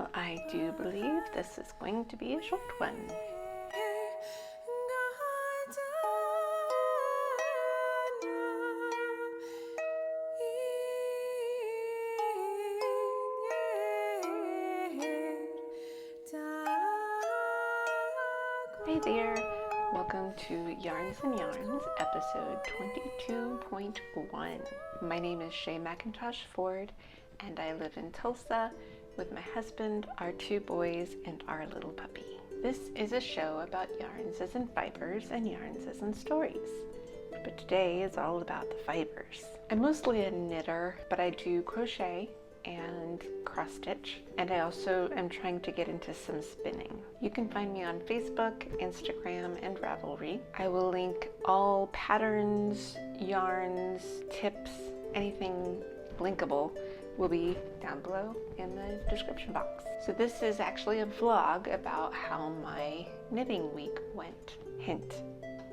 So I do believe this is going to be a short one. Hey there, welcome to Yarns and Yarns, episode 22.1. My name is Shay McIntosh Ford, and I live in Tulsa with my husband, our 2 boys, and our little puppy. This is a show about yarns as in fibers and yarns as in stories. But today is all about the fibers. I'm mostly a knitter, but I do crochet and cross stitch, and I also am trying to get into some spinning. You can find me on Facebook, Instagram, and Ravelry. I will link all patterns, yarns, tips, anything linkable will be down below in the description box. So this is actually a vlog about how my knitting week went. Hint,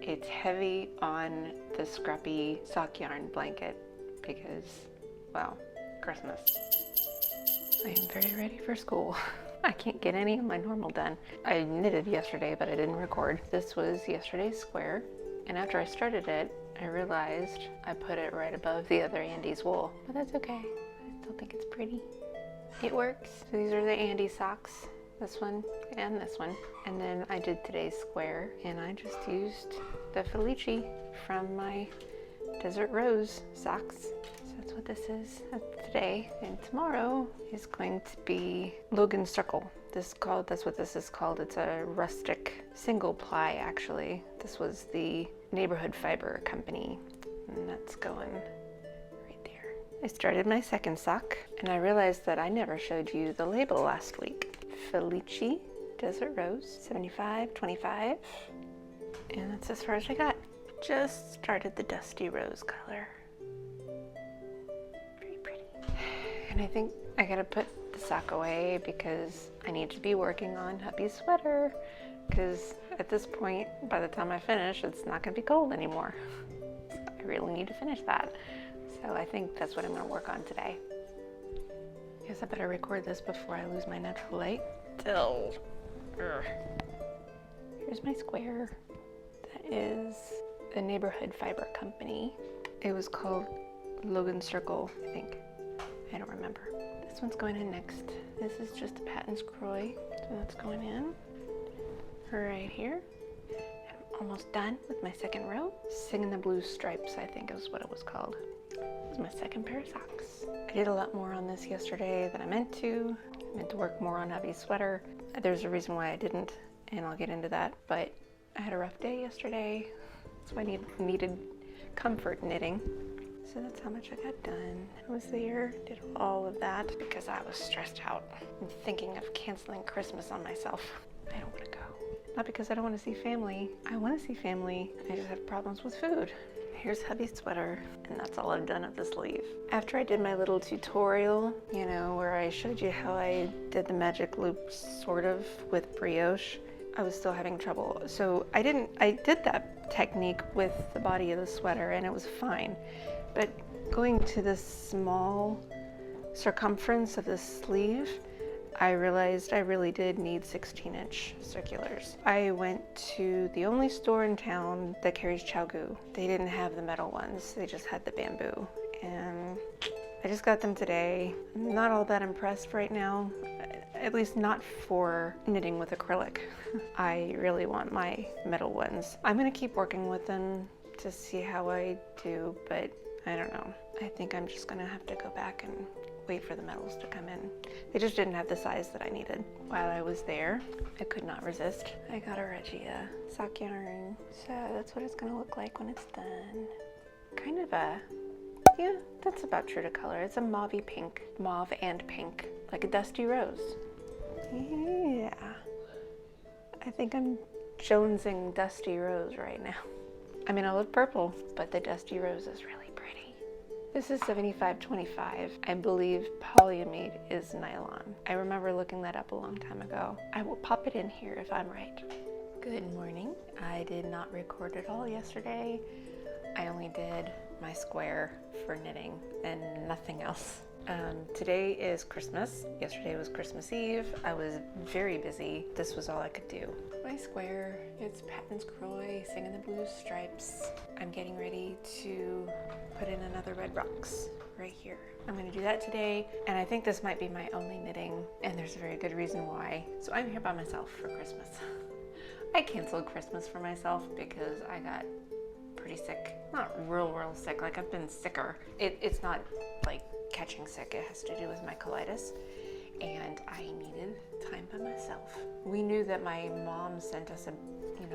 it's heavy on the scrappy sock yarn blanket because, well, Christmas. I am very ready for school. I can't get any of my normal done. I knitted yesterday, but I didn't record. This was yesterday's square, and after I started it, I realized I put it right above the other Andy's wool. But that's okay. I still think it's pretty. It works. So these are the Andy socks. This one and this one. And then I did today's square, and I just used the Felici from my Desert Rose socks. That's what this is today, and tomorrow is going to be Logan Circle. That's what this is called. It's a rustic single ply, actually. This was the Neighborhood Fiber Company, and that's going right there. I started my second sock, and I realized that I never showed you the label last week. Felici Desert Rose, 75/25, and that's as far as I got. Just started the dusty rose color. And I think I gotta put the sock away because I need to be working on hubby's sweater, because at this point, by the time I finish, it's not gonna be cold anymore. So I really need to finish that. So I think that's what I'm gonna work on today. Guess I better record this before I lose my natural light. Here's my square. That is the Neighborhood Fiber Company. It was called Logan Circle, I think. I don't remember. This one's going in next. This is just a Patons Croix, so that's going in right here. I'm almost done with my second row. Singing the Blue Stripes, I think is what it was called. This is my second pair of socks. I did a lot more on this yesterday than I meant to. I meant to work more on hubby's sweater. There's a reason why I didn't, and I'll get into that, but I had a rough day yesterday, so I needed comfort knitting. So that's how much I got done. I was there, did all of that because I was stressed out and thinking of canceling Christmas on myself. I don't want to go. Not because I don't want to see family. I want to see family. I just have problems with food. Here's hubby's sweater, and that's all I've done of the sleeve. After I did my little tutorial, where I showed you how I did the magic loop sort of with brioche, I was still having trouble. So I did that technique with the body of the sweater, and it was fine. But going to the small circumference of the sleeve, I realized I really did need 16-inch circulars. I went to the only store in town that carries ChiaoGoo. They didn't have the metal ones, they just had the bamboo. And I just got them today. I'm not all that impressed right now, at least not for knitting with acrylic. I really want my metal ones. I'm gonna keep working with them to see how I do, but I don't know. I think I'm just gonna have to go back and wait for the metals to come in. They just didn't have the size that I needed. While I was there, I could not resist. I got a Regia sock yarn. So that's what it's gonna look like when it's done. Kind of yeah, that's about true to color. It's a mauvey pink, mauve and pink, like a dusty rose. Yeah. I think I'm jonesing dusty rose right now. I mean, I love purple, but the dusty rose is really pretty. This is 75/25. I believe polyamide is nylon. I remember looking that up a long time ago. I will pop it in here if I'm right. Good morning. I did not record at all yesterday. I only did my square for knitting and nothing else. Today is Christmas. Yesterday was Christmas Eve. I was very busy. This was all I could do. My square, it's Patton's Croy, Singing the Blue Stripes. I'm getting ready to put in another red rocks right here. I'm going to do that today, and I think this might be my only knitting, and there's a very good reason why. So I'm here by myself for Christmas. I canceled Christmas for myself because I got pretty sick. Not real sick, like I've been sicker. It's not like catching sick, it has to do with my colitis, and I needed time by myself. We knew that my mom sent us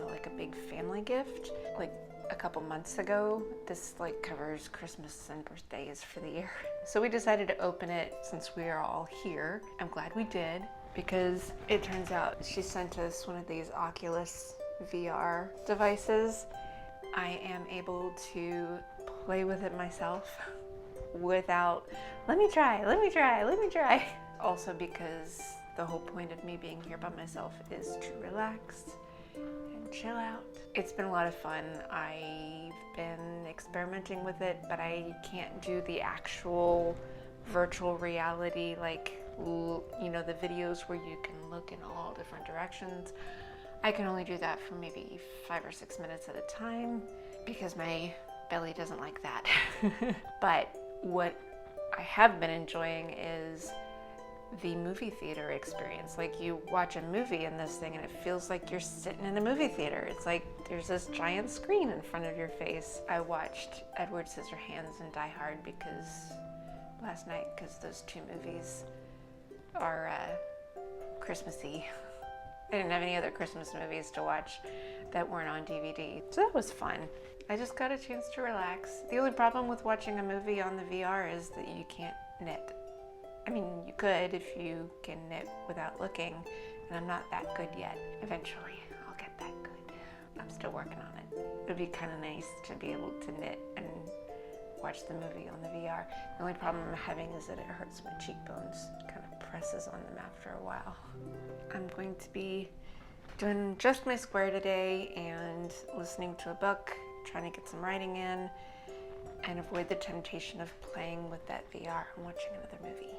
like a big family gift like a couple months ago. This like covers Christmas and birthdays for the year. So we decided to open it since we are all here. I'm glad we did, because it turns out she sent us one of these Oculus VR devices. I am able to play with it myself without, let me try. Also because the whole point of me being here by myself is to relax and chill out. It's been a lot of fun. I've been experimenting with it, but I can't do the actual virtual reality, like, the videos where you can look in all different directions. I can only do that for maybe 5 or 6 minutes at a time because my belly doesn't like that. But what I have been enjoying is the movie theater experience. Like, you watch a movie in this thing and it feels like you're sitting in a movie theater. It's like there's this giant screen in front of your face. I watched Edward Scissorhands and Die Hard last night because those two movies are Christmassy. I didn't have any other Christmas movies to watch that weren't on DVD. So that was fun. I just got a chance to relax. The only problem with watching a movie on the VR is that you can't knit. I mean, you could if you can knit without looking, and I'm not that good yet. Eventually, I'll get that good. I'm still working on it. It would be kind of nice to be able to knit and watch the movie on the VR. The only problem I'm having is that it hurts my cheekbones. It kind of presses on them after a while. I'm going to be doing just my square today and listening to a book, trying to get some writing in, and avoid the temptation of playing with that VR and watching another movie.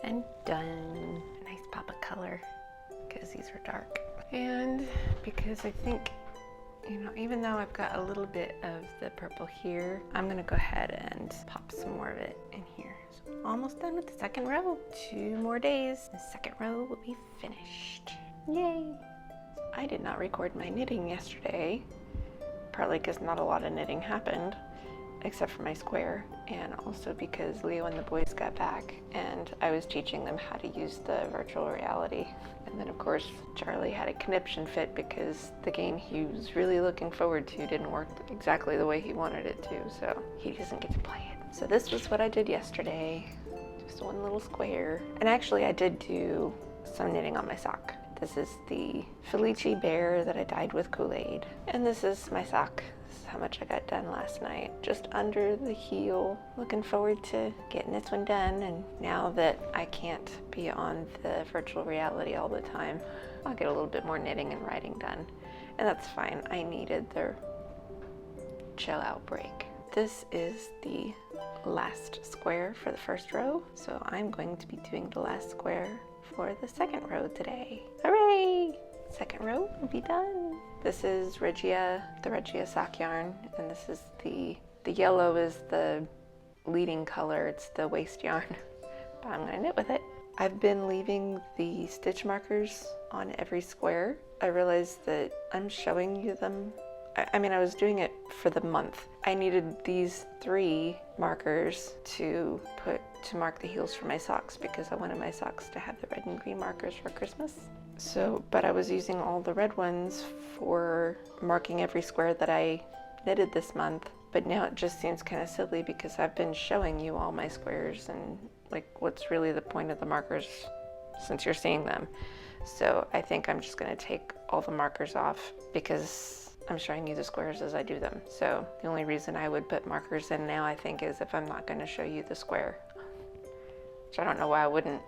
And done. A nice pop of color, because these are dark. And because I think, even though I've got a little bit of the purple here, I'm gonna go ahead and pop some more of it in here. So almost done with the second row. 2 more days. The second row will be finished. Yay! I did not record my knitting yesterday, partly because not a lot of knitting happened, except for my square, and also because Leo and the boys got back and I was teaching them how to use the virtual reality. And then of course Charlie had a conniption fit because the game he was really looking forward to didn't work exactly the way he wanted it to, so he doesn't get to play it. So this was what I did yesterday, just one little square. And actually I did do some knitting on my sock. This is the Felici bear that I dyed with Kool-Aid, and this is my sock. This is how much I got done last night, just under the heel. Looking forward to getting this one done, and now that I can't be on the virtual reality all the time, I'll get a little bit more knitting and writing done, and that's fine. I needed the chill out break. This is the last square for the first row, so I'm going to be doing the last square for the second row today. Hooray! Second row will be done. This is Regia, the Regia sock yarn, and this is the yellow is the leading color. It's the waist yarn, but I'm gonna knit with it. I've been leaving the stitch markers on every square. I realized that I'm showing you them. I mean, I was doing it for the month. I needed these 3 markers to mark the heels for my socks because I wanted my socks to have the red and green markers for Christmas. But I was using all the red ones for marking every square that I knitted this month. But now it just seems kind of silly because I've been showing you all my squares and like what's really the point of the markers since you're seeing them. So I think I'm just gonna take all the markers off because I'm showing you the squares as I do them. So the only reason I would put markers in now, I think, is if I'm not gonna show you the square. Which I don't know why I wouldn't.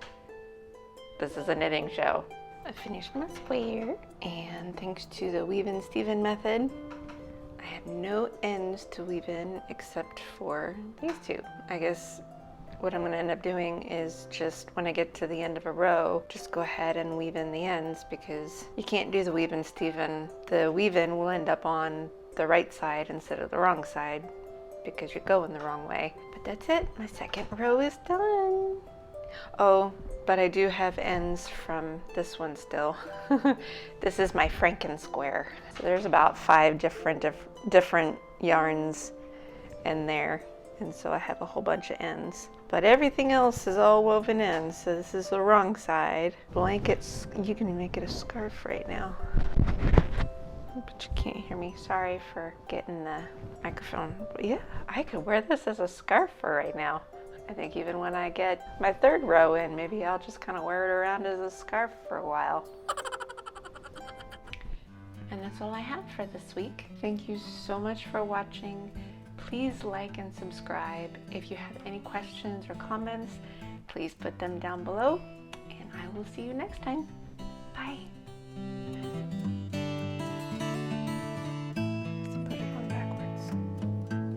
This is a knitting show. I finished my square, and thanks to the Weave in Steven method, I have no ends to weave in except for these 2. I guess what I'm going to end up doing is just when I get to the end of a row, just go ahead and weave in the ends, because you can't do the weave-in, Stephen. The weave-in will end up on the right side instead of the wrong side because you're going the wrong way. But that's it. My second row is done. Oh, but I do have ends from this one still. This is my Franken square. So there's about 5 different yarns in there. And so I have a whole bunch of ends. But everything else is all woven in, so this is the wrong side. Blankets, you can make it a scarf right now. But you can't hear me. Sorry for getting the microphone. But yeah, I could wear this as a scarf for right now. I think even when I get my 3rd row in, maybe I'll just kind of wear it around as a scarf for a while. And that's all I have for this week. Thank you so much for watching. Please like and subscribe. If you have any questions or comments, please put them down below, and I will see you next time. Bye. Let's put it on backwards.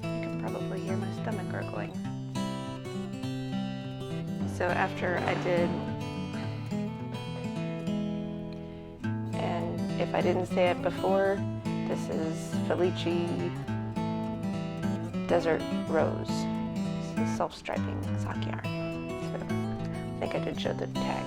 You can probably hear my stomach gurgling. So after I did, and if I didn't say it before, this is Felici Desert Rose. This is self-striping sock yarn. So I think I did show the tag.